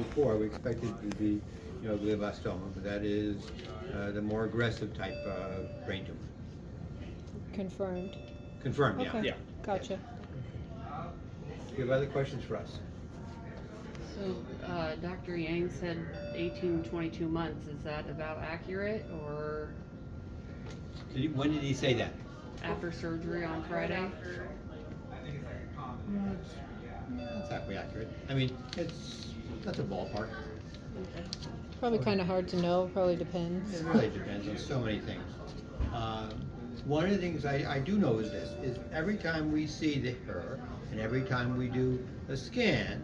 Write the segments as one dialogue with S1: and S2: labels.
S1: before, we expected it to be, glioblastoma, but that is the more aggressive type of brain tumor.
S2: Confirmed.
S1: Confirmed, yeah.
S2: Okay.
S3: Yeah.
S2: Gotcha.
S1: Do you have other questions for us?
S4: So, Dr. Yang said 18 to 22 months. Is that about accurate, or
S1: When did he say that?
S4: after surgery on Friday?
S1: That's exactly accurate. I mean, that's a ballpark.
S4: Okay.
S2: Probably kind of hard to know. Probably depends.
S1: It really depends on so many things. One of the things I do know is this, is every time we see her, and every time we do a scan,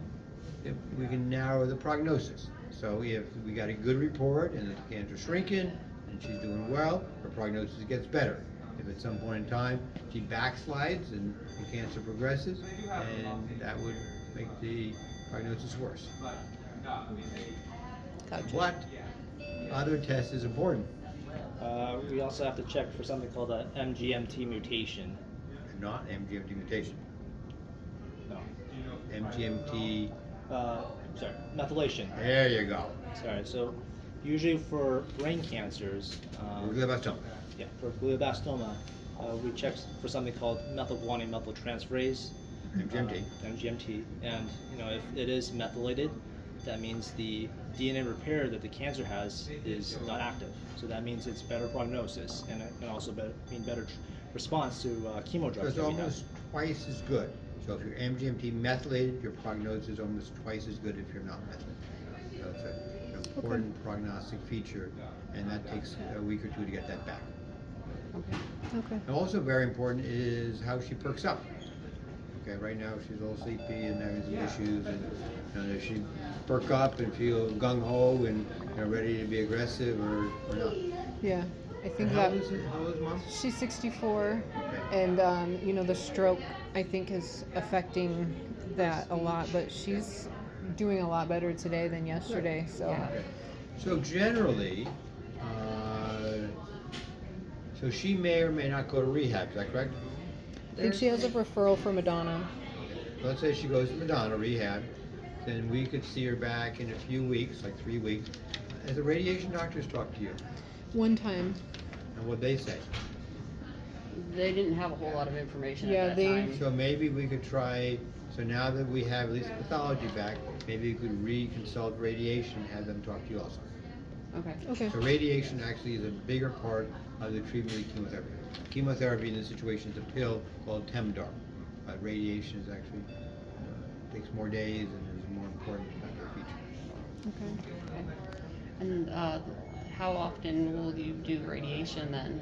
S1: we can narrow the prognosis. So if we got a good report and the cancer's shrinking and she's doing well, her prognosis gets better. If at some point in time she backslides and the cancer progresses, and that would make the prognosis worse.
S2: Gotcha.
S1: What other test is important?
S3: We also have to check for something called a MGMT mutation.
S1: Not MGMT mutation.
S3: No.
S1: MGMT.
S3: Sorry, methylation.
S1: There you go.
S3: Sorry. So, usually for brain cancers,
S1: Glioblastoma.
S3: yeah, for glioblastoma, we check for something called methylguanine methyltransferase.
S1: MGMT.
S3: MGMT, and if it is methylated, that means the DNA repair that the cancer has is not active. So that means it's better prognosis, and it can also mean better response to chemo
S1: So
S3: drugs.
S1: it's
S3: that we have.
S1: almost twice as good. So if you're MGMT methylated, your prognosis is almost twice as good if you're not methylated. So it's an important prognostic feature, and that takes a week or two to get that back.
S4: Okay.
S2: Okay.
S1: And also very important is how she perks up. Okay, right now she's a little sleepy and having some issues, and does she perk up and feel gung ho and ready to be aggressive or not?
S2: Yeah. I think
S1: And how
S2: that
S1: old is it? How old is mom?
S2: she's 64,
S1: Okay.
S2: and the stroke I think is affecting that a lot. But she's doing a lot better today than yesterday. So
S1: Okay. So generally, so she may or may not go to rehab. Is that correct?
S2: I think she has a referral for Madonna.
S1: So let's say she goes to Madonna rehab, then we could see her back in a few weeks, like 3 weeks. Has the radiation doctors talked to you?
S2: One time.
S1: And what they say?
S4: They didn't have a whole lot of information
S2: Yeah,
S4: at that
S2: they-
S4: time.
S1: So maybe we could try, so now that we have at least pathology back, maybe we could reconsult radiation and have them talk to you also.
S4: Okay.
S2: Okay.
S1: So radiation actually is a bigger part of the treatment of chemotherapy. Chemotherapy in this situation is a pill called Temdar. Radiation is actually takes more days and is a more important feature.
S2: Okay.
S4: Okay. And how often will you do radiation then?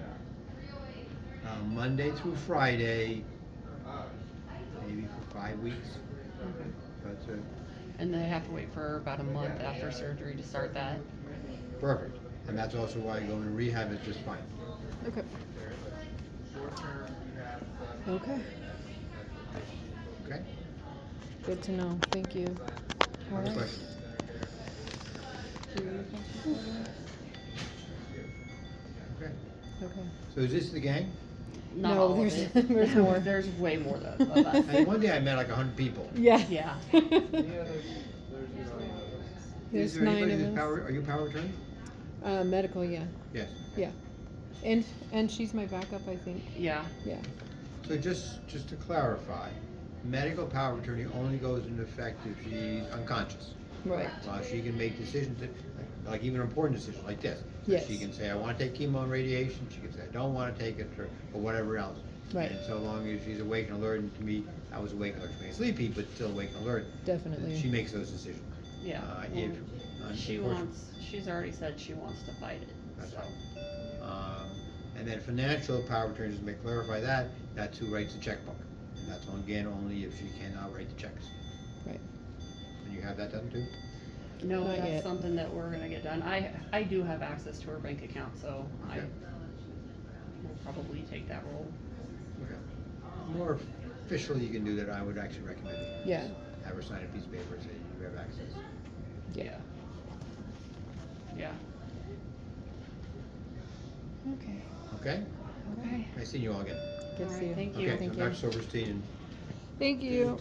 S1: Monday through Friday, maybe for 5 weeks.
S4: Okay.
S1: That's it.
S4: And they have to wait for about a month after surgery to start that.
S1: Perfect. And that's also why going to rehab is just fine.
S2: Okay. Okay.
S1: Okay?
S2: Good to know. Thank you. All
S1: Other
S2: right.
S1: questions? Okay.
S2: Okay.
S1: So is this the gang?
S4: Not
S2: No,
S4: all of
S2: there's-
S4: it.
S2: there's more.
S4: There's way more of us.
S1: And one day I met like 100 people.
S2: Yeah.
S4: Yeah.
S2: There's
S1: Is there
S2: 9
S1: anybody
S2: of
S1: that's
S2: us.
S1: power, are you power attorney?
S2: Medical, yeah.
S1: Yes.
S2: Yeah. And she's my backup, I think.
S4: Yeah.
S2: Yeah.
S1: So just to clarify, medical power of attorney only goes into effect if she's unconscious.
S2: Right.
S1: She can make decisions, like even important decisions like this.
S2: Yes.
S1: She can say, I want to take chemo and radiation. She can say, I don't want to take it, or whatever else.
S2: Right.
S1: And so long as she's awake and alert, and to me, I was awake and alert. She may be sleepy, but still awake and alert.
S2: Definitely.
S1: She makes those decisions.
S4: Yeah.
S1: If
S4: She
S1: unfortunately-
S4: she's already said she wants to fight it.
S1: That's
S4: So.
S1: right. And then financial power of attorney, just may clarify that, that's who writes the checkbook. And that's again only if she cannot write the checks.
S2: Right.
S1: And you have that done too?
S4: No,
S2: Not
S4: that's
S2: yet.
S4: something that we're gonna get done. I do have access to her bank account, so I
S1: Okay.
S4: will probably take that role.
S1: Okay. More officially you can do that, I would actually recommend it.
S2: Yeah.
S1: Have her sign a piece of paper saying you have access.
S4: Yeah. Yeah.
S2: Okay.
S1: Okay?
S4: Okay.
S1: Nice seeing you all again.
S2: Good to see you.
S4: Alright, thank you.
S1: Okay,
S2: Thank
S1: so
S2: you.
S1: Dr. Silverstein and
S2: Thank you.